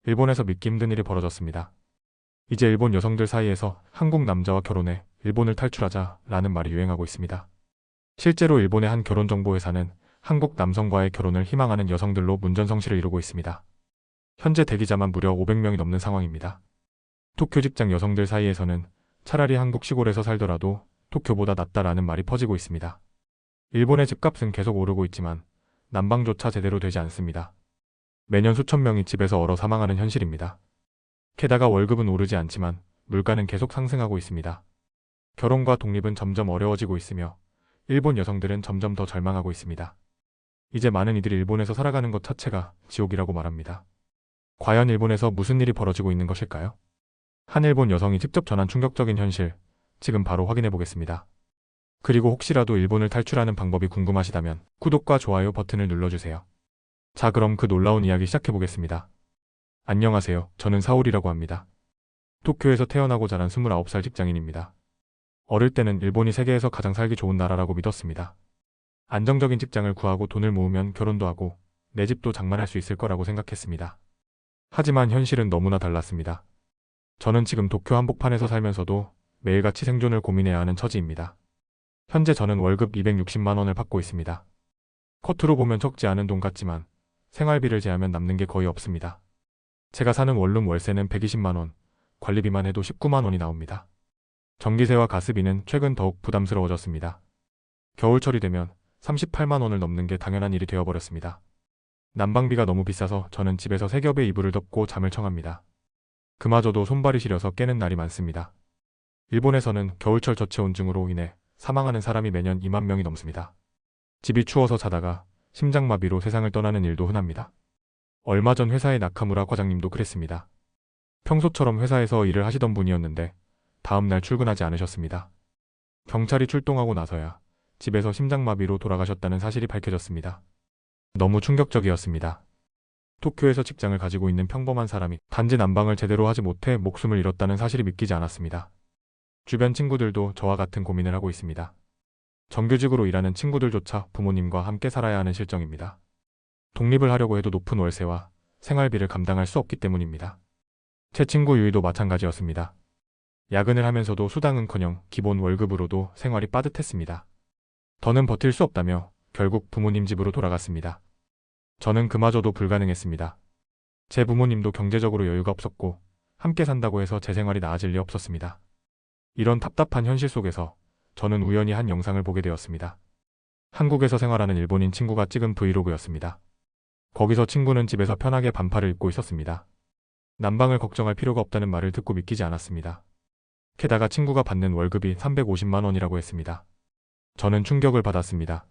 일본에서 믿기 힘든 일이 벌어졌습니다. 이제 일본 여성들 사이에서 한국 남자와 결혼해 일본을 탈출하자 라는 말이 유행하고 있습니다. 실제로 일본의 한 결혼정보회사는 한국 남성과의 결혼을 희망하는 여성들로 문전성시를 이루고 있습니다. 현재 대기자만 무려 500명이 넘는 상황입니다. 도쿄 직장 여성들 사이에서는 차라리 한국 시골에서 살더라도 도쿄보다 낫다라는 말이 퍼지고 있습니다. 일본의 집값은 계속 오르고 있지만 난방조차 제대로 되지 않습니다. 매년 수천 명이 집에서 얼어 사망하는 현실입니다. 게다가 월급은 오르지 않지만 물가는 계속 상승하고 있습니다. 결혼과 독립은 점점 어려워지고 있으며 일본 여성들은 점점 더 절망하고 있습니다. 이제 많은 이들이 일본에서 살아가는 것 자체가 지옥이라고 말합니다. 과연 일본에서 무슨 일이 벌어지고 있는 것일까요? 한 일본 여성이 직접 전한 충격적인 현실, 지금 바로 확인해 보겠습니다. 그리고 혹시라도 일본을 탈출하는 방법이 궁금하시다면 구독과 좋아요 버튼을 눌러주세요. 자, 그럼 그 놀라운 이야기 시작해 보겠습니다. 안녕하세요. 저는 사울이라고 합니다. 도쿄에서 태어나고 자란 29살 직장인입니다. 어릴 때는 일본이 세계에서 가장 살기 좋은 나라라고 믿었습니다. 안정적인 직장을 구하고 돈을 모으면 결혼도 하고 내 집도 장만할 수 있을 거라고 생각했습니다. 하지만 현실은 너무나 달랐습니다. 저는 지금 도쿄 한복판에서 살면서도 매일같이 생존을 고민해야 하는 처지입니다. 현재 저는 월급 260만 원을 받고 있습니다. 겉으로 보면 적지 않은 돈 같지만 생활비를 제하면 남는 게 거의 없습니다. 제가 사는 원룸 월세는 120만 원, 관리비만 해도 19만 원이 나옵니다. 전기세와 가스비는 최근 더욱 부담스러워졌습니다. 겨울철이 되면 38만 원을 넘는 게 당연한 일이 되어버렸습니다. 난방비가 너무 비싸서 저는 집에서 세 겹의 이불을 덮고 잠을 청합니다. 그마저도 손발이 시려서 깨는 날이 많습니다. 일본에서는 겨울철 저체온증으로 인해 사망하는 사람이 매년 2만 명이 넘습니다. 집이 추워서 자다가 심장마비로 세상을 떠나는 일도 흔합니다. 얼마 전 회사의 나카무라 과장님도 그랬습니다. 평소처럼 회사에서 일을 하시던 분이었는데 다음날 출근하지 않으셨습니다. 경찰이 출동하고 나서야 집에서 심장마비로 돌아가셨다는 사실이 밝혀졌습니다. 너무 충격적이었습니다. 도쿄에서 직장을 가지고 있는 평범한 사람이 단지 난방을 제대로 하지 못해 목숨을 잃었다는 사실이 믿기지 않았습니다. 주변 친구들도 저와 같은 고민을 하고 있습니다. 정규직으로 일하는 친구들조차 부모님과 함께 살아야 하는 실정입니다. 독립을 하려고 해도 높은 월세와 생활비를 감당할 수 없기 때문입니다. 제 친구 유이도 마찬가지였습니다. 야근을 하면서도 수당은커녕 기본 월급으로도 생활이 빠듯했습니다. 더는 버틸 수 없다며 결국 부모님 집으로 돌아갔습니다. 저는 그마저도 불가능했습니다. 제 부모님도 경제적으로 여유가 없었고 함께 산다고 해서 제 생활이 나아질 리 없었습니다. 이런 답답한 현실 속에서 저는 우연히 한 영상을 보게 되었습니다. 한국에서 생활하는 일본인 친구가 찍은 브이로그였습니다. 거기서 친구는 집에서 편하게 반팔을 입고 있었습니다. 난방을 걱정할 필요가 없다는 말을 듣고 믿기지 않았습니다. 게다가 친구가 받는 월급이 350만 원이라고 했습니다. 저는 충격을 받았습니다.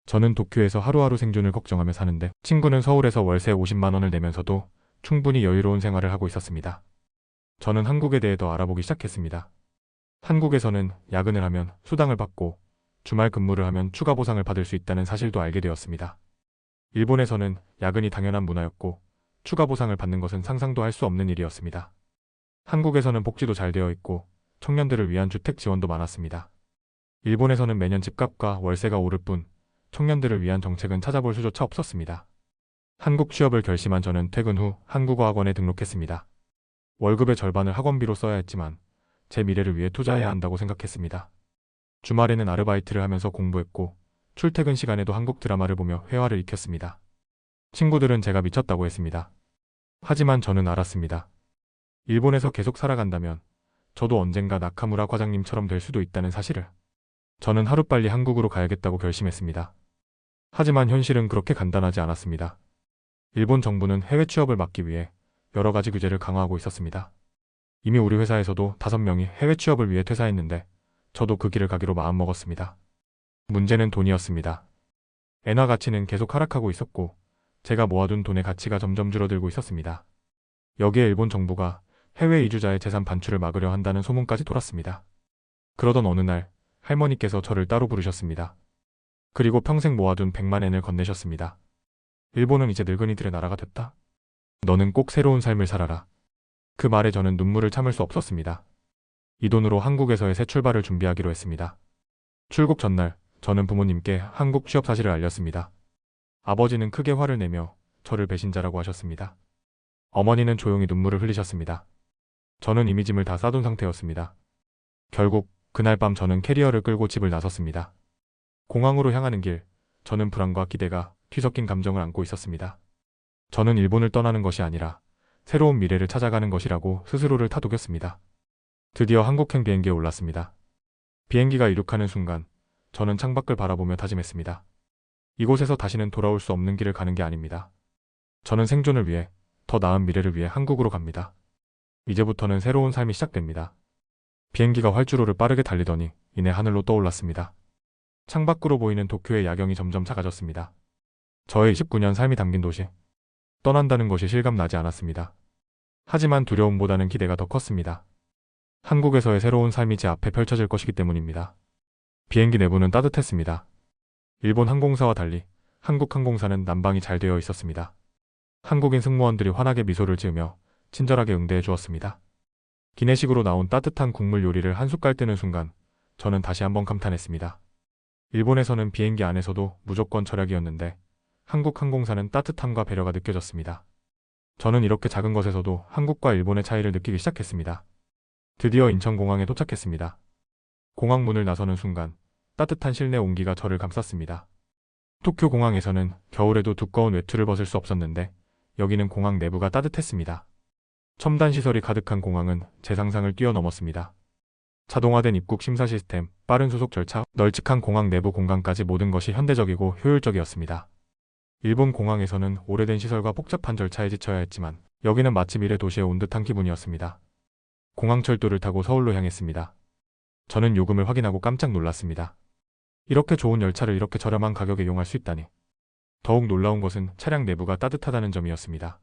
저는 도쿄에서 하루하루 생존을 걱정하며 사는데 친구는 서울에서 월세 50만 원을 내면서도 충분히 여유로운 생활을 하고 있었습니다. 저는 한국에 대해 더 알아보기 시작했습니다. 한국에서는 야근을 하면 수당을 받고 주말 근무를 하면 추가 보상을 받을 수 있다는 사실도 알게 되었습니다. 일본에서는 야근이 당연한 문화였고 추가 보상을 받는 것은 상상도 할 수 없는 일이었습니다. 한국에서는 복지도 잘 되어 있고 청년들을 위한 주택 지원도 많았습니다. 일본에서는 매년 집값과 월세가 오를 뿐 청년들을 위한 정책은 찾아볼 수조차 없었습니다. 한국 취업을 결심한 저는 퇴근 후 한국어 학원에 등록했습니다. 월급의 절반을 학원비로 써야 했지만 제 미래를 위해 투자해야 한다고 생각했습니다. 주말에는 아르바이트를 하면서 공부했고 출퇴근 시간에도 한국 드라마를 보며 회화를 익혔습니다. 친구들은 제가 미쳤다고 했습니다. 하지만 저는 알았습니다. 일본에서 계속 살아간다면 저도 언젠가 나카무라 과장님처럼 될 수도 있다는 사실을. 저는 하루빨리 한국으로 가야겠다고 결심했습니다. 하지만 현실은 그렇게 간단하지 않았습니다. 일본 정부는 해외 취업을 막기 위해 여러 가지 규제를 강화하고 있었습니다. 이미 우리 회사에서도 5명이 해외 취업을 위해 퇴사했는데 저도 그 길을 가기로 마음먹었습니다. 문제는 돈이었습니다. 엔화 가치는 계속 하락하고 있었고 제가 모아둔 돈의 가치가 점점 줄어들고 있었습니다. 여기에 일본 정부가 해외 이주자의 재산 반출을 막으려 한다는 소문까지 돌았습니다. 그러던 어느 날 할머니께서 저를 따로 부르셨습니다. 그리고 평생 모아둔 100만 엔을 건네셨습니다. 일본은 이제 늙은이들의 나라가 됐다. 너는 꼭 새로운 삶을 살아라. 그 말에 저는 눈물을 참을 수 없었습니다. 이 돈으로 한국에서의 새 출발을 준비하기로 했습니다. 출국 전날 저는 부모님께 한국 취업 사실을 알렸습니다. 아버지는 크게 화를 내며 저를 배신자라고 하셨습니다. 어머니는 조용히 눈물을 흘리셨습니다. 저는 이미 짐을 다 싸둔 상태였습니다. 결국 그날 밤 저는 캐리어를 끌고 집을 나섰습니다. 공항으로 향하는 길, 저는 불안과 기대가 뒤섞인 감정을 안고 있었습니다. 저는 일본을 떠나는 것이 아니라 새로운 미래를 찾아가는 것이라고 스스로를 타독였습니다. 드디어 한국행 비행기에 올랐습니다. 비행기가 이륙하는 순간 저는 창밖을 바라보며 다짐했습니다. 이곳에서 다시는 돌아올 수 없는 길을 가는 게 아닙니다. 저는 생존을 위해, 더 나은 미래를 위해 한국으로 갑니다. 이제부터는 새로운 삶이 시작됩니다. 비행기가 활주로를 빠르게 달리더니 이내 하늘로 떠올랐습니다. 창밖으로 보이는 도쿄의 야경이 점점 작아졌습니다. 저의 19년 삶이 담긴 도시. 떠난다는 것이 실감나지 않았습니다. 하지만 두려움보다는 기대가 더 컸습니다. 한국에서의 새로운 삶이 제 앞에 펼쳐질 것이기 때문입니다. 비행기 내부는 따뜻했습니다. 일본 항공사와 달리 한국 항공사는 난방이 잘 되어 있었습니다. 한국인 승무원들이 환하게 미소를 지으며 친절하게 응대해 주었습니다. 기내식으로 나온 따뜻한 국물 요리를 한 숟갈 뜨는 순간 저는 다시 한번 감탄했습니다. 일본에서는 비행기 안에서도 무조건 절약이었는데 한국 항공사는 따뜻함과 배려가 느껴졌습니다. 저는 이렇게 작은 것에서도 한국과 일본의 차이를 느끼기 시작했습니다. 드디어 인천공항에 도착했습니다. 공항 문을 나서는 순간 따뜻한 실내 온기가 저를 감쌌습니다. 도쿄 공항에서는 겨울에도 두꺼운 외투를 벗을 수 없었는데 여기는 공항 내부가 따뜻했습니다. 첨단 시설이 가득한 공항은 제 상상을 뛰어넘었습니다. 자동화된 입국 심사 시스템, 빠른 수속 절차, 널찍한 공항 내부 공간까지 모든 것이 현대적이고 효율적이었습니다. 일본 공항에서는 오래된 시설과 복잡한 절차에 지쳐야 했지만 여기는 마치 미래 도시에 온 듯한 기분이었습니다. 공항철도를 타고 서울로 향했습니다. 저는 요금을 확인하고 깜짝 놀랐습니다. 이렇게 좋은 열차를 이렇게 저렴한 가격에 이용할 수 있다니. 더욱 놀라운 것은 차량 내부가 따뜻하다는 점이었습니다.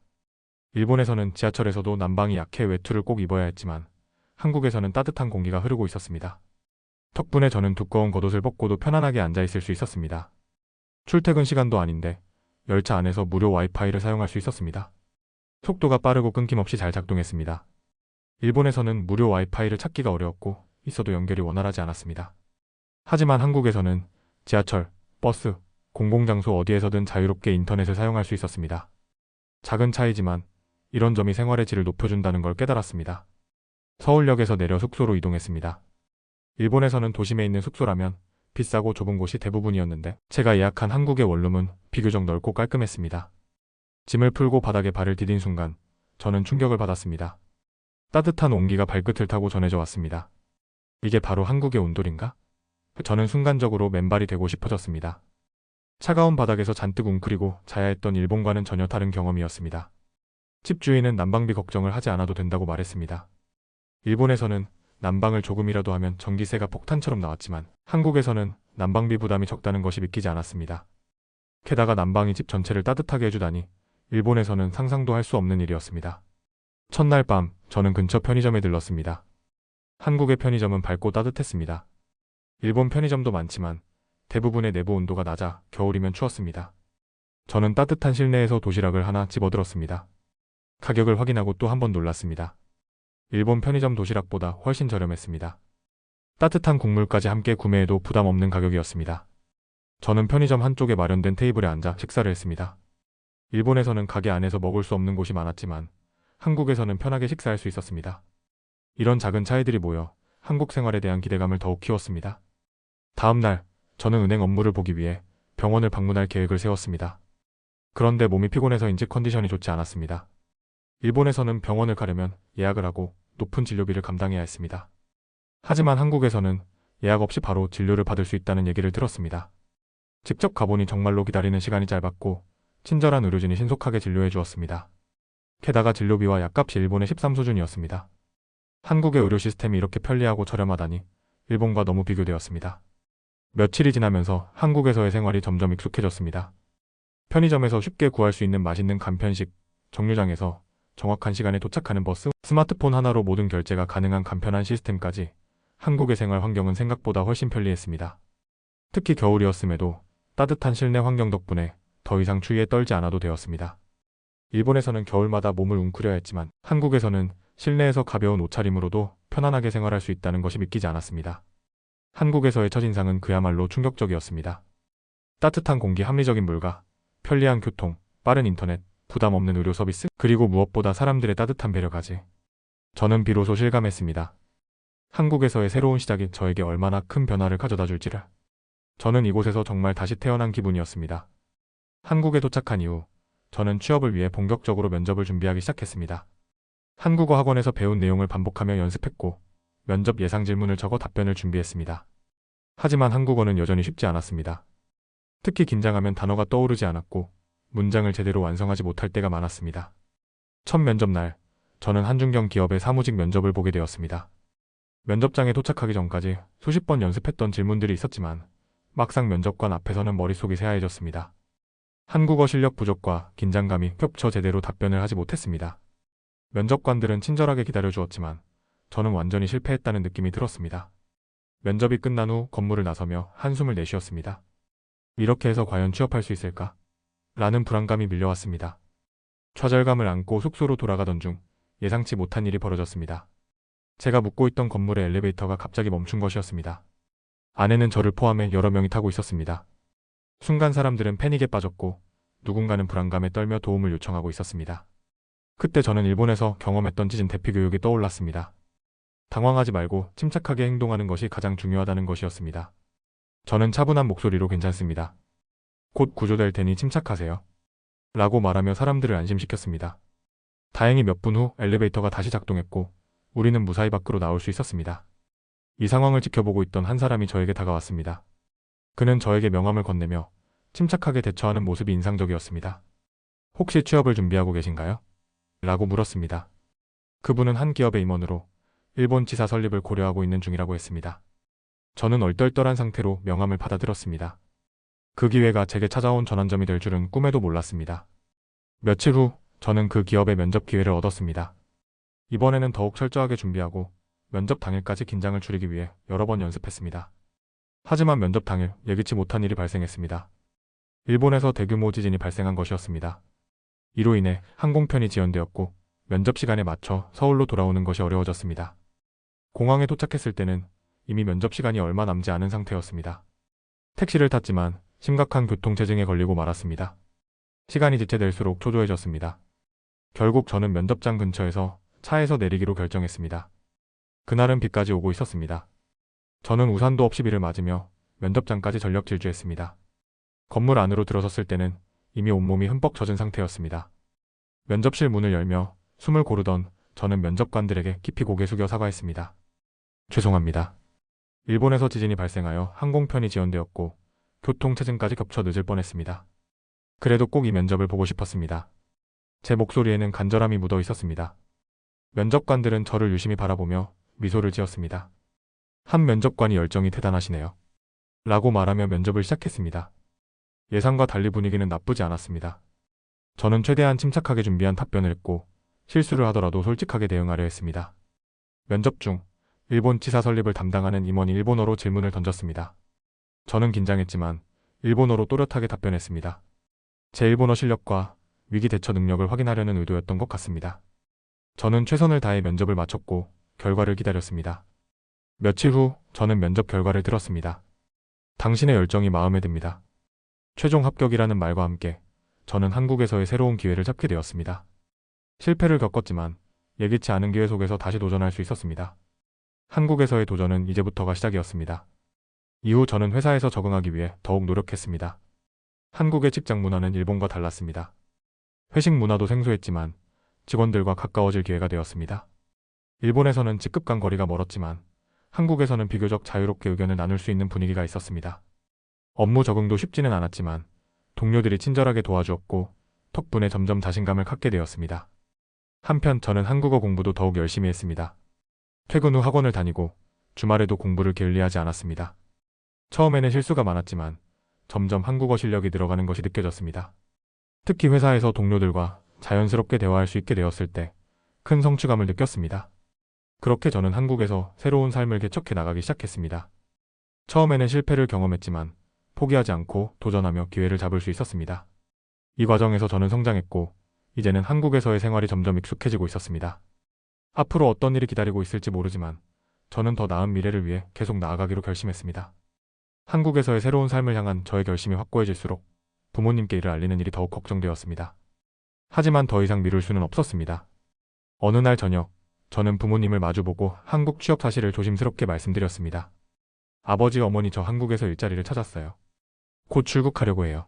일본에서는 지하철에서도 난방이 약해 외투를 꼭 입어야 했지만 한국에서는 따뜻한 공기가 흐르고 있었습니다. 덕분에 저는 두꺼운 겉옷을 벗고도 편안하게 앉아있을 수 있었습니다. 출퇴근 시간도 아닌데 열차 안에서 무료 와이파이를 사용할 수 있었습니다. 속도가 빠르고 끊김없이 잘 작동했습니다. 일본에서는 무료 와이파이를 찾기가 어려웠고 있어도 연결이 원활하지 않았습니다. 하지만 한국에서는 지하철, 버스, 공공장소 어디에서든 자유롭게 인터넷을 사용할 수 있었습니다. 작은 차이지만 이런 점이 생활의 질을 높여준다는 걸 깨달았습니다. 서울역에서 내려 숙소로 이동했습니다. 일본에서는 도심에 있는 숙소라면 비싸고 좁은 곳이 대부분이었는데 제가 예약한 한국의 원룸은 비교적 넓고 깔끔했습니다. 짐을 풀고 바닥에 발을 디딘 순간 저는 충격을 받았습니다. 따뜻한 온기가 발끝을 타고 전해져 왔습니다. 이게 바로 한국의 온돌인가? 저는 순간적으로 맨발이 되고 싶어졌습니다. 차가운 바닥에서 잔뜩 웅크리고 자야 했던 일본과는 전혀 다른 경험이었습니다. 집주인은 난방비 걱정을 하지 않아도 된다고 말했습니다. 일본에서는 난방을 조금이라도 하면 전기세가 폭탄처럼 나왔지만 한국에서는 난방비 부담이 적다는 것이 믿기지 않았습니다. 게다가 난방이 집 전체를 따뜻하게 해주다니 일본에서는 상상도 할 수 없는 일이었습니다. 첫날 밤 저는 근처 편의점에 들렀습니다. 한국의 편의점은 밝고 따뜻했습니다. 일본 편의점도 많지만 대부분의 내부 온도가 낮아 겨울이면 추웠습니다. 저는 따뜻한 실내에서 도시락을 하나 집어들었습니다. 가격을 확인하고 또 한 번 놀랐습니다. 일본 편의점 도시락보다 훨씬 저렴했습니다. 따뜻한 국물까지 함께 구매해도 부담 없는 가격이었습니다. 저는 편의점 한쪽에 마련된 테이블에 앉아 식사를 했습니다. 일본에서는 가게 안에서 먹을 수 없는 곳이 많았지만 한국에서는 편하게 식사할 수 있었습니다. 이런 작은 차이들이 모여 한국 생활에 대한 기대감을 더욱 키웠습니다. 다음 날 저는 은행 업무를 보기 위해 병원을 방문할 계획을 세웠습니다. 그런데 몸이 피곤해서인지 컨디션이 좋지 않았습니다. 일본에서는 병원을 가려면 예약을 하고 높은 진료비를 감당해야 했습니다. 하지만 한국에서는 예약 없이 바로 진료를 받을 수 있다는 얘기를 들었습니다. 직접 가보니 정말로 기다리는 시간이 짧았고 친절한 의료진이 신속하게 진료해 주었습니다. 게다가 진료비와 약값이 일본의 13수준이었습니다. 한국의 의료 시스템이 이렇게 편리하고 저렴하다니 일본과 너무 비교되었습니다. 며칠이 지나면서 한국에서의 생활이 점점 익숙해졌습니다. 편의점에서 쉽게 구할 수 있는 맛있는 간편식, 정류장에서 정확한 시간에 도착하는 버스, 스마트폰 하나로 모든 결제가 가능한 간편한 시스템까지 한국의 생활 환경은 생각보다 훨씬 편리했습니다. 특히 겨울이었음에도 따뜻한 실내 환경 덕분에 더 이상 추위에 떨지 않아도 되었습니다. 일본에서는 겨울마다 몸을 웅크려야 했지만 한국에서는 실내에서 가벼운 옷차림으로도 편안하게 생활할 수 있다는 것이 믿기지 않았습니다. 한국에서의 첫인상은 그야말로 충격적이었습니다. 따뜻한 공기, 합리적인 물가, 편리한 교통, 빠른 인터넷, 부담 없는 의료 서비스, 그리고 무엇보다 사람들의 따뜻한 배려까지. 저는 비로소 실감했습니다. 한국에서의 새로운 시작이 저에게 얼마나 큰 변화를 가져다 줄지를. 저는 이곳에서 정말 다시 태어난 기분이었습니다. 한국에 도착한 이후 저는 취업을 위해 본격적으로 면접을 준비하기 시작했습니다. 한국어 학원에서 배운 내용을 반복하며 연습했고 면접 예상 질문을 적어 답변을 준비했습니다. 하지만 한국어는 여전히 쉽지 않았습니다. 특히 긴장하면 단어가 떠오르지 않았고 문장을 제대로 완성하지 못할 때가 많았습니다. 첫 면접 날, 저는 한중경 기업의 사무직 면접을 보게 되었습니다. 면접장에 도착하기 전까지 수십 번 연습했던 질문들이 있었지만 막상 면접관 앞에서는 머릿속이 새하얘졌습니다. 한국어 실력 부족과 긴장감이 겹쳐 제대로 답변을 하지 못했습니다. 면접관들은 친절하게 기다려주었지만 저는 완전히 실패했다는 느낌이 들었습니다. 면접이 끝난 후 건물을 나서며 한숨을 내쉬었습니다. 이렇게 해서 과연 취업할 수 있을까? 라는 불안감이 밀려왔습니다. 좌절감을 안고 숙소로 돌아가던 중 예상치 못한 일이 벌어졌습니다. 제가 묵고 있던 건물의 엘리베이터가 갑자기 멈춘 것이었습니다. 안에는 저를 포함해 여러 명이 타고 있었습니다. 순간 사람들은 패닉에 빠졌고 누군가는 불안감에 떨며 도움을 요청하고 있었습니다. 그때 저는 일본에서 경험했던 지진 대피 교육이 떠올랐습니다. 당황하지 말고 침착하게 행동하는 것이 가장 중요하다는 것이었습니다. 저는 차분한 목소리로 괜찮습니다. 곧 구조될 테니 침착하세요. 라고 말하며 사람들을 안심시켰습니다. 다행히 몇 분 후 엘리베이터가 다시 작동했고 우리는 무사히 밖으로 나올 수 있었습니다. 이 상황을 지켜보고 있던 한 사람이 저에게 다가왔습니다. 그는 저에게 명함을 건네며 침착하게 대처하는 모습이 인상적이었습니다. 혹시 취업을 준비하고 계신가요? 라고 물었습니다. 그분은 한 기업의 임원으로 일본 지사 설립을 고려하고 있는 중이라고 했습니다. 저는 얼떨떨한 상태로 명함을 받아들었습니다. 그 기회가 제게 찾아온 전환점이 될 줄은 꿈에도 몰랐습니다. 며칠 후 저는 그 기업의 면접 기회를 얻었습니다. 이번에는 더욱 철저하게 준비하고 면접 당일까지 긴장을 줄이기 위해 여러 번 연습했습니다. 하지만 면접 당일 예기치 못한 일이 발생했습니다. 일본에서 대규모 지진이 발생한 것이었습니다. 이로 인해 항공편이 지연되었고 면접 시간에 맞춰 서울로 돌아오는 것이 어려워졌습니다. 공항에 도착했을 때는 이미 면접 시간이 얼마 남지 않은 상태였습니다. 택시를 탔지만 심각한 교통체증에 걸리고 말았습니다. 시간이 지체될수록 초조해졌습니다. 결국 저는 면접장 근처에서 차에서 내리기로 결정했습니다. 그날은 비까지 오고 있었습니다. 저는 우산도 없이 비를 맞으며 면접장까지 전력 질주했습니다. 건물 안으로 들어섰을 때는 이미 온몸이 흠뻑 젖은 상태였습니다. 면접실 문을 열며 숨을 고르던 저는 면접관들에게 깊이 고개 숙여 사과했습니다. 죄송합니다. 일본에서 지진이 발생하여 항공편이 지연되었고 교통체증까지 겹쳐 늦을 뻔했습니다. 그래도 꼭 이 면접을 보고 싶었습니다. 제 목소리에는 간절함이 묻어 있었습니다. 면접관들은 저를 유심히 바라보며 미소를 지었습니다. 한 면접관이 열정이 대단하시네요. 라고 말하며 면접을 시작했습니다. 예상과 달리 분위기는 나쁘지 않았습니다. 저는 최대한 침착하게 준비한 답변을 했고 실수를 하더라도 솔직하게 대응하려 했습니다. 면접 중 일본 지사 설립을 담당하는 임원이 일본어로 질문을 던졌습니다. 저는 긴장했지만 일본어로 또렷하게 답변했습니다. 제 일본어 실력과 위기 대처 능력을 확인하려는 의도였던 것 같습니다. 저는 최선을 다해 면접을 마쳤고 결과를 기다렸습니다. 며칠 후 저는 면접 결과를 들었습니다. 당신의 열정이 마음에 듭니다. 최종 합격이라는 말과 함께 저는 한국에서의 새로운 기회를 잡게 되었습니다. 실패를 겪었지만 예기치 않은 기회 속에서 다시 도전할 수 있었습니다. 한국에서의 도전은 이제부터가 시작이었습니다. 이후 저는 회사에서 적응하기 위해 더욱 노력했습니다. 한국의 직장 문화는 일본과 달랐습니다. 회식 문화도 생소했지만 직원들과 가까워질 기회가 되었습니다. 일본에서는 직급 간 거리가 멀었지만 한국에서는 비교적 자유롭게 의견을 나눌 수 있는 분위기가 있었습니다. 업무 적응도 쉽지는 않았지만 동료들이 친절하게 도와주었고 덕분에 점점 자신감을 갖게 되었습니다. 한편 저는 한국어 공부도 더욱 열심히 했습니다. 퇴근 후 학원을 다니고 주말에도 공부를 게을리하지 않았습니다. 처음에는 실수가 많았지만 점점 한국어 실력이 늘어가는 것이 느껴졌습니다. 특히 회사에서 동료들과 자연스럽게 대화할 수 있게 되었을 때 큰 성취감을 느꼈습니다. 그렇게 저는 한국에서 새로운 삶을 개척해 나가기 시작했습니다. 처음에는 실패를 경험했지만 포기하지 않고 도전하며 기회를 잡을 수 있었습니다. 이 과정에서 저는 성장했고 이제는 한국에서의 생활이 점점 익숙해지고 있었습니다. 앞으로 어떤 일이 기다리고 있을지 모르지만 저는 더 나은 미래를 위해 계속 나아가기로 결심했습니다. 한국에서의 새로운 삶을 향한 저의 결심이 확고해질수록 부모님께 이를 알리는 일이 더욱 걱정되었습니다. 하지만 더 이상 미룰 수는 없었습니다. 어느 날 저녁, 저는 부모님을 마주보고 한국 취업 사실을 조심스럽게 말씀드렸습니다. 아버지, 어머니, 저 한국에서 일자리를 찾았어요. 곧 출국하려고 해요.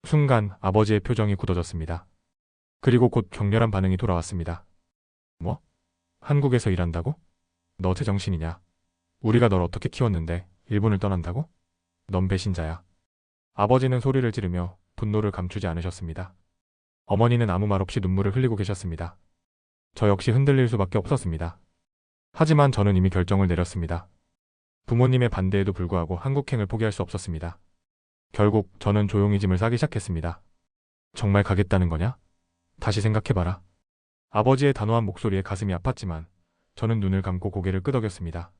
순간 아버지의 표정이 굳어졌습니다. 그리고 곧 격렬한 반응이 돌아왔습니다. 뭐? 한국에서 일한다고? 너 제정신이냐? 우리가 널 어떻게 키웠는데 일본을 떠난다고? 넌 배신자야. 아버지는 소리를 지르며 분노를 감추지 않으셨습니다. 어머니는 아무 말 없이 눈물을 흘리고 계셨습니다. 저 역시 흔들릴 수밖에 없었습니다. 하지만 저는 이미 결정을 내렸습니다. 부모님의 반대에도 불구하고 한국행을 포기할 수 없었습니다. 결국 저는 조용히 짐을 싸기 시작했습니다. 정말 가겠다는 거냐? 다시 생각해봐라. 아버지의 단호한 목소리에 가슴이 아팠지만 저는 눈을 감고 고개를 끄덕였습니다.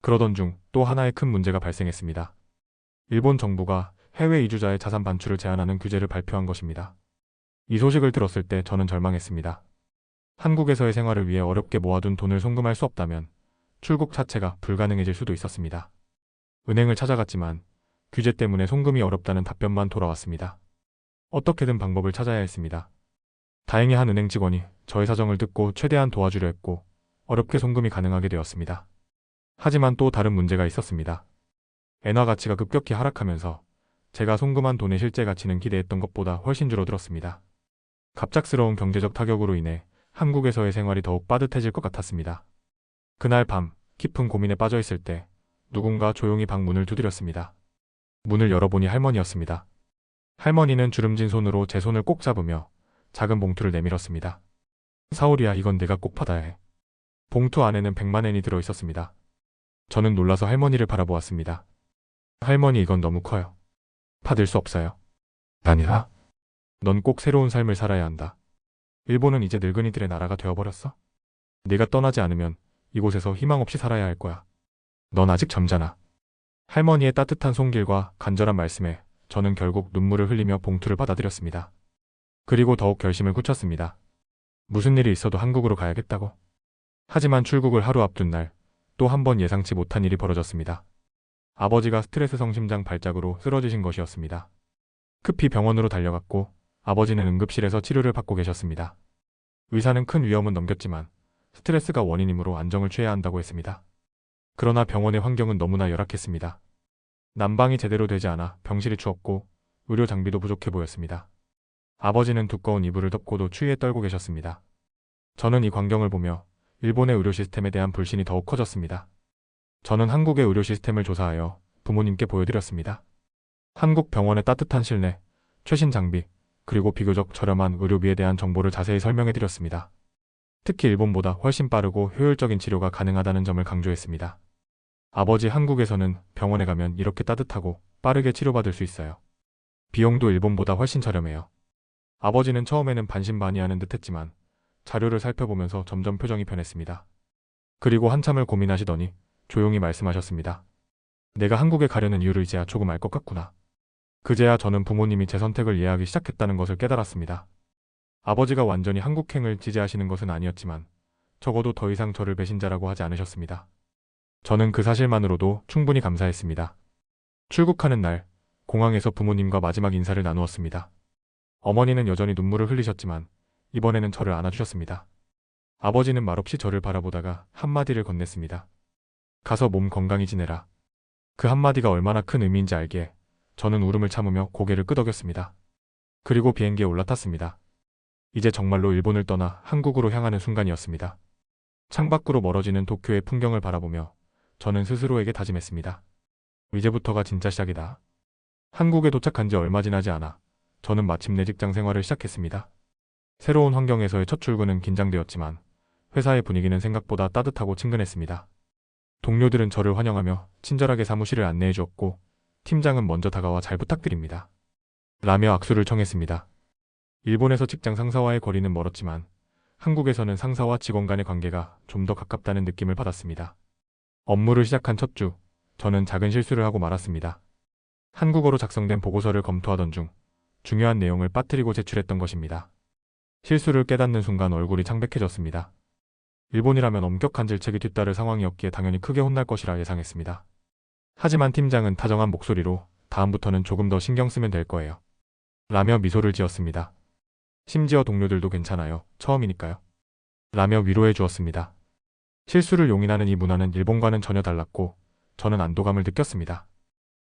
그러던 중 또 하나의 큰 문제가 발생했습니다. 일본 정부가 해외 이주자의 자산 반출을 제한하는 규제를 발표한 것입니다. 이 소식을 들었을 때 저는 절망했습니다. 한국에서의 생활을 위해 어렵게 모아둔 돈을 송금할 수 없다면 출국 자체가 불가능해질 수도 있었습니다. 은행을 찾아갔지만 규제 때문에 송금이 어렵다는 답변만 돌아왔습니다. 어떻게든 방법을 찾아야 했습니다. 다행히 한 은행 직원이 저의 사정을 듣고 최대한 도와주려 했고 어렵게 송금이 가능하게 되었습니다. 하지만 또 다른 문제가 있었습니다. 엔화 가치가 급격히 하락하면서 제가 송금한 돈의 실제 가치는 기대했던 것보다 훨씬 줄어들었습니다. 갑작스러운 경제적 타격으로 인해 한국에서의 생활이 더욱 빠듯해질 것 같았습니다. 그날 밤 깊은 고민에 빠져 있을 때 누군가 조용히 방 문을 두드렸습니다. 문을 열어보니 할머니였습니다. 할머니는 주름진 손으로 제 손을 꼭 잡으며 작은 봉투를 내밀었습니다. 사오리야, 이건 내가 꼭 받아야 해. 봉투 안에는 100만 엔이 들어 있었습니다. 저는 놀라서 할머니를 바라보았습니다. 할머니, 이건 너무 커요. 받을 수 없어요. 아니라, 넌 꼭 새로운 삶을 살아야 한다. 일본은 이제 늙은이들의 나라가 되어버렸어. 네가 떠나지 않으면 이곳에서 희망 없이 살아야 할 거야. 넌 아직 젊잖아. 할머니의 따뜻한 손길과 간절한 말씀에 저는 결국 눈물을 흘리며 봉투를 받아들였습니다. 그리고 더욱 결심을 굳혔습니다. 무슨 일이 있어도 한국으로 가야겠다고. 하지만 출국을 하루 앞둔 날 또 한 번 예상치 못한 일이 벌어졌습니다. 아버지가 스트레스성 심장 발작으로 쓰러지신 것이었습니다. 급히 병원으로 달려갔고 아버지는 응급실에서 치료를 받고 계셨습니다. 의사는 큰 위험은 넘겼지만 스트레스가 원인이므로 안정을 취해야 한다고 했습니다. 그러나 병원의 환경은 너무나 열악했습니다. 난방이 제대로 되지 않아 병실이 추웠고 의료 장비도 부족해 보였습니다. 아버지는 두꺼운 이불을 덮고도 추위에 떨고 계셨습니다. 저는 이 광경을 보며 일본의 의료 시스템에 대한 불신이 더욱 커졌습니다. 저는 한국의 의료 시스템을 조사하여 부모님께 보여드렸습니다. 한국 병원의 따뜻한 실내, 최신 장비, 그리고 비교적 저렴한 의료비에 대한 정보를 자세히 설명해드렸습니다. 특히 일본보다 훨씬 빠르고 효율적인 치료가 가능하다는 점을 강조했습니다. 아버지, 한국에서는 병원에 가면 이렇게 따뜻하고 빠르게 치료받을 수 있어요. 비용도 일본보다 훨씬 저렴해요. 아버지는 처음에는 반신반의하는 듯 했지만 자료를 살펴보면서 점점 표정이 변했습니다. 그리고 한참을 고민하시더니 조용히 말씀하셨습니다. 내가 한국에 가려는 이유를 이제야 조금 알 것 같구나. 그제야 저는 부모님이 제 선택을 이해하기 시작했다는 것을 깨달았습니다. 아버지가 완전히 한국행을 지지하시는 것은 아니었지만 적어도 더 이상 저를 배신자라고 하지 않으셨습니다. 저는 그 사실만으로도 충분히 감사했습니다. 출국하는 날, 공항에서 부모님과 마지막 인사를 나누었습니다. 어머니는 여전히 눈물을 흘리셨지만 이번에는 저를 안아주셨습니다. 아버지는 말없이 저를 바라보다가 한마디를 건넸습니다. 가서 몸 건강히 지내라. 그 한마디가 얼마나 큰 의미인지 알기에 저는 울음을 참으며 고개를 끄덕였습니다. 그리고 비행기에 올라탔습니다. 이제 정말로 일본을 떠나 한국으로 향하는 순간이었습니다. 창밖으로 멀어지는 도쿄의 풍경을 바라보며 저는 스스로에게 다짐했습니다. 이제부터가 진짜 시작이다. 한국에 도착한 지 얼마 지나지 않아 저는 마침내 직장 생활을 시작했습니다. 새로운 환경에서의 첫 출근은 긴장되었지만 회사의 분위기는 생각보다 따뜻하고 친근했습니다. 동료들은 저를 환영하며 친절하게 사무실을 안내해 주었고 팀장은 먼저 다가와 잘 부탁드립니다 라며 악수를 청했습니다. 일본에서 직장 상사와의 거리는 멀었지만 한국에서는 상사와 직원 간의 관계가 좀 더 가깝다는 느낌을 받았습니다. 업무를 시작한 첫 주, 저는 작은 실수를 하고 말았습니다. 한국어로 작성된 보고서를 검토하던 중 중요한 내용을 빠뜨리고 제출했던 것입니다. 실수를 깨닫는 순간 얼굴이 창백해졌습니다. 일본이라면 엄격한 질책이 뒤따를 상황이었기에 당연히 크게 혼날 것이라 예상했습니다. 하지만 팀장은 다정한 목소리로 다음부터는 조금 더 신경 쓰면 될 거예요 라며 미소를 지었습니다. 심지어 동료들도 괜찮아요. 처음이니까요. 라며 위로해 주었습니다. 실수를 용인하는 이 문화는 일본과는 전혀 달랐고 저는 안도감을 느꼈습니다.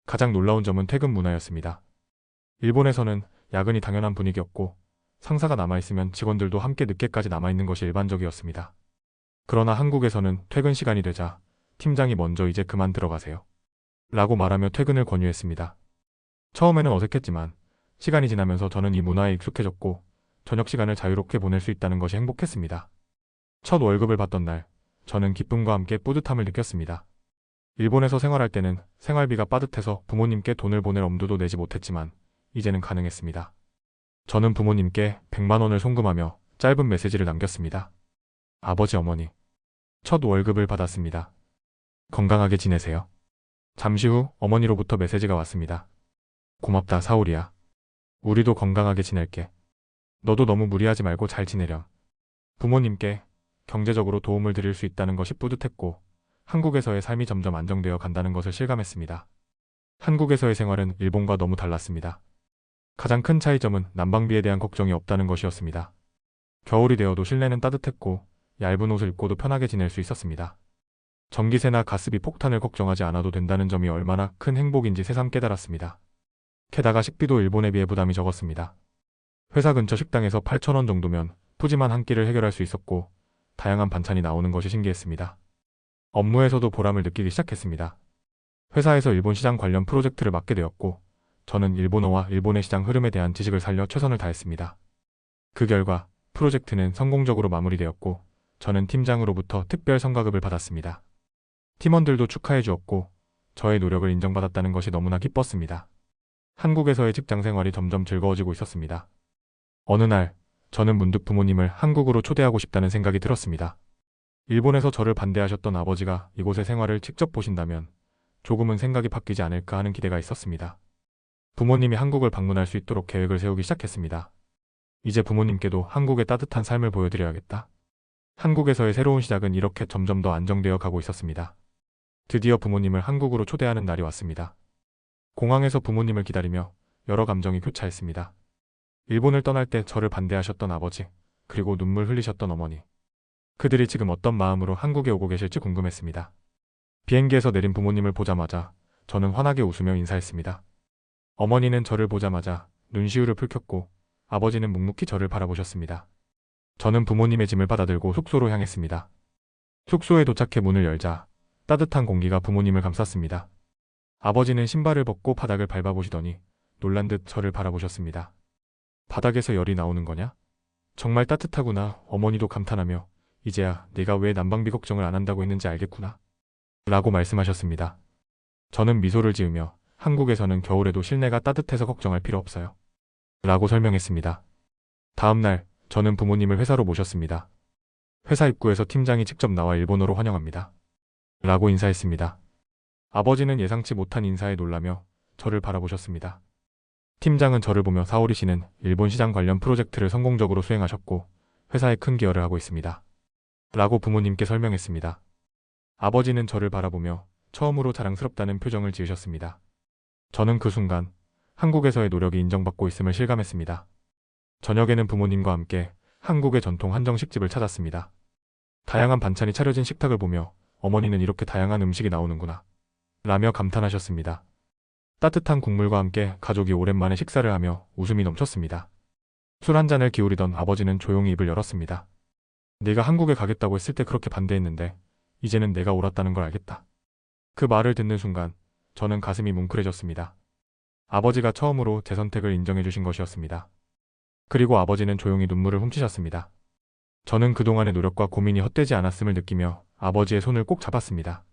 가장 놀라운 점은 퇴근 문화였습니다. 일본에서는 야근이 당연한 분위기였고 상사가 남아있으면 직원들도 함께 늦게까지 남아있는 것이 일반적이었습니다. 그러나 한국에서는 퇴근 시간이 되자 팀장이 먼저 이제 그만 들어가세요. 라고 말하며 퇴근을 권유했습니다. 처음에는 어색했지만 시간이 지나면서 저는 이 문화에 익숙해졌고 저녁 시간을 자유롭게 보낼 수 있다는 것이 행복했습니다. 첫 월급을 받던 날, 저는 기쁨과 함께 뿌듯함을 느꼈습니다. 일본에서 생활할 때는 생활비가 빠듯해서 부모님께 돈을 보낼 엄두도 내지 못했지만 이제는 가능했습니다. 저는 부모님께 100만 원을 송금하며 짧은 메시지를 남겼습니다. 아버지, 어머니, 첫 월급을 받았습니다. 건강하게 지내세요. 잠시 후 어머니로부터 메시지가 왔습니다. 고맙다, 사울이야. 우리도 건강하게 지낼게. 너도 너무 무리하지 말고 잘 지내렴. 부모님께 경제적으로 도움을 드릴 수 있다는 것이 뿌듯했고 한국에서의 삶이 점점 안정되어 간다는 것을 실감했습니다. 한국에서의 생활은 일본과 너무 달랐습니다. 가장 큰 차이점은 난방비에 대한 걱정이 없다는 것이었습니다. 겨울이 되어도 실내는 따뜻했고 얇은 옷을 입고도 편하게 지낼 수 있었습니다. 전기세나 가스비 폭탄을 걱정하지 않아도 된다는 점이 얼마나 큰 행복인지 새삼 깨달았습니다. 게다가 식비도 일본에 비해 부담이 적었습니다. 회사 근처 식당에서 8,000원 정도면 푸짐한 한 끼를 해결할 수 있었고 다양한 반찬이 나오는 것이 신기했습니다. 업무에서도 보람을 느끼기 시작했습니다. 회사에서 일본 시장 관련 프로젝트를 맡게 되었고 저는 일본어와 일본의 시장 흐름에 대한 지식을 살려 최선을 다했습니다. 그 결과 프로젝트는 성공적으로 마무리되었고 저는 팀장으로부터 특별 성과급을 받았습니다. 팀원들도 축하해 주었고 저의 노력을 인정받았다는 것이 너무나 기뻤습니다. 한국에서의 직장 생활이 점점 즐거워지고 있었습니다. 어느 날 저는 문득 부모님을 한국으로 초대하고 싶다는 생각이 들었습니다. 일본에서 저를 반대하셨던 아버지가 이곳의 생활을 직접 보신다면 조금은 생각이 바뀌지 않을까 하는 기대가 있었습니다. 부모님이 한국을 방문할 수 있도록 계획을 세우기 시작했습니다. 이제 부모님께도 한국의 따뜻한 삶을 보여드려야겠다. 한국에서의 새로운 시작은 이렇게 점점 더 안정되어 가고 있었습니다. 드디어 부모님을 한국으로 초대하는 날이 왔습니다. 공항에서 부모님을 기다리며 여러 감정이 교차했습니다. 일본을 떠날 때 저를 반대하셨던 아버지, 그리고 눈물 흘리셨던 어머니. 그들이 지금 어떤 마음으로 한국에 오고 계실지 궁금했습니다. 비행기에서 내린 부모님을 보자마자 저는 환하게 웃으며 인사했습니다. 어머니는 저를 보자마자 눈시울을 붉혔고 아버지는 묵묵히 저를 바라보셨습니다. 저는 부모님의 짐을 받아들고 숙소로 향했습니다. 숙소에 도착해 문을 열자 따뜻한 공기가 부모님을 감쌌습니다. 아버지는 신발을 벗고 바닥을 밟아보시더니 놀란 듯 저를 바라보셨습니다. 바닥에서 열이 나오는 거냐? 정말 따뜻하구나. 어머니도 감탄하며 이제야 내가 왜 난방비 걱정을 안 한다고 했는지 알겠구나. 라고 말씀하셨습니다. 저는 미소를 지으며 한국에서는 겨울에도 실내가 따뜻해서 걱정할 필요 없어요. 라고 설명했습니다. 다음 날 저는 부모님을 회사로 모셨습니다. 회사 입구에서 팀장이 직접 나와 일본어로 환영합니다. 라고 인사했습니다. 아버지는 예상치 못한 인사에 놀라며 저를 바라보셨습니다. 팀장은 저를 보며 사오리 씨는 일본 시장 관련 프로젝트를 성공적으로 수행하셨고 회사에 큰 기여를 하고 있습니다. 라고 부모님께 설명했습니다. 아버지는 저를 바라보며 처음으로 자랑스럽다는 표정을 지으셨습니다. 저는 그 순간 한국에서의 노력이 인정받고 있음을 실감했습니다. 저녁에는 부모님과 함께 한국의 전통 한정식집을 찾았습니다. 다양한 반찬이 차려진 식탁을 보며 어머니는 이렇게 다양한 음식이 나오는구나 라며 감탄하셨습니다. 따뜻한 국물과 함께 가족이 오랜만에 식사를 하며 웃음이 넘쳤습니다. 술 한 잔을 기울이던 아버지는 조용히 입을 열었습니다. 내가 한국에 가겠다고 했을 때 그렇게 반대했는데 이제는 내가 옳았다는 걸 알겠다. 그 말을 듣는 순간 저는 가슴이 뭉클해졌습니다. 아버지가 처음으로 제 선택을 인정해 주신 것이었습니다. 그리고 아버지는 조용히 눈물을 훔치셨습니다. 저는 그동안의 노력과 고민이 헛되지 않았음을 느끼며 아버지의 손을 꼭 잡았습니다.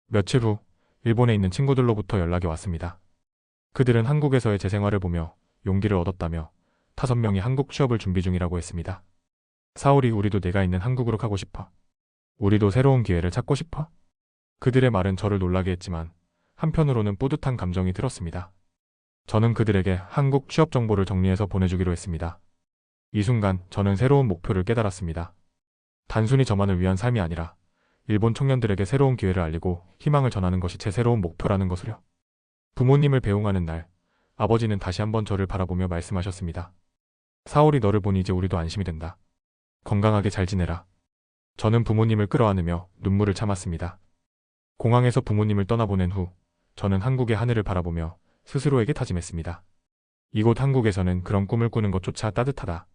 며칠 후 일본에 있는 친구들로부터 연락이 왔습니다. 그들은 한국에서의 제 생활을 보며 용기를 얻었다며 5명이 한국 취업을 준비 중이라고 했습니다. 사울이, 우리도 내가 있는 한국으로 가고 싶어. 우리도 새로운 기회를 찾고 싶어. 그들의 말은 저를 놀라게 했지만 한편으로는 뿌듯한 감정이 들었습니다. 저는 그들에게 한국 취업 정보를 정리해서 보내주기로 했습니다. 이 순간 저는 새로운 목표를 깨달았습니다. 단순히 저만을 위한 삶이 아니라 일본 청년들에게 새로운 기회를 알리고 희망을 전하는 것이 제 새로운 목표라는 것을요. 부모님을 배웅하는 날, 아버지는 다시 한번 저를 바라보며 말씀하셨습니다. 사월이 너를 보니 이제 우리도 안심이 된다. 건강하게 잘 지내라. 저는 부모님을 끌어안으며 눈물을 참았습니다. 공항에서 부모님을 떠나보낸 후 저는 한국의 하늘을 바라보며 스스로에게 다짐했습니다. 이곳 한국에서는 그런 꿈을 꾸는 것조차 따뜻하다.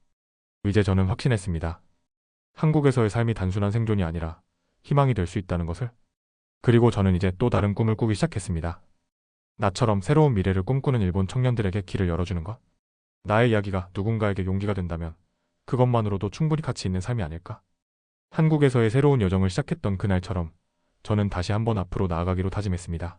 이제 저는 확신했습니다. 한국에서의 삶이 단순한 생존이 아니라 희망이 될 수 있다는 것을. 그리고 저는 이제 또 다른 꿈을 꾸기 시작했습니다. 나처럼 새로운 미래를 꿈꾸는 일본 청년들에게 길을 열어주는 것. 나의 이야기가 누군가에게 용기가 된다면 그것만으로도 충분히 가치 있는 삶이 아닐까? 한국에서의 새로운 여정을 시작했던 그날처럼 저는 다시 한번 앞으로 나아가기로 다짐했습니다.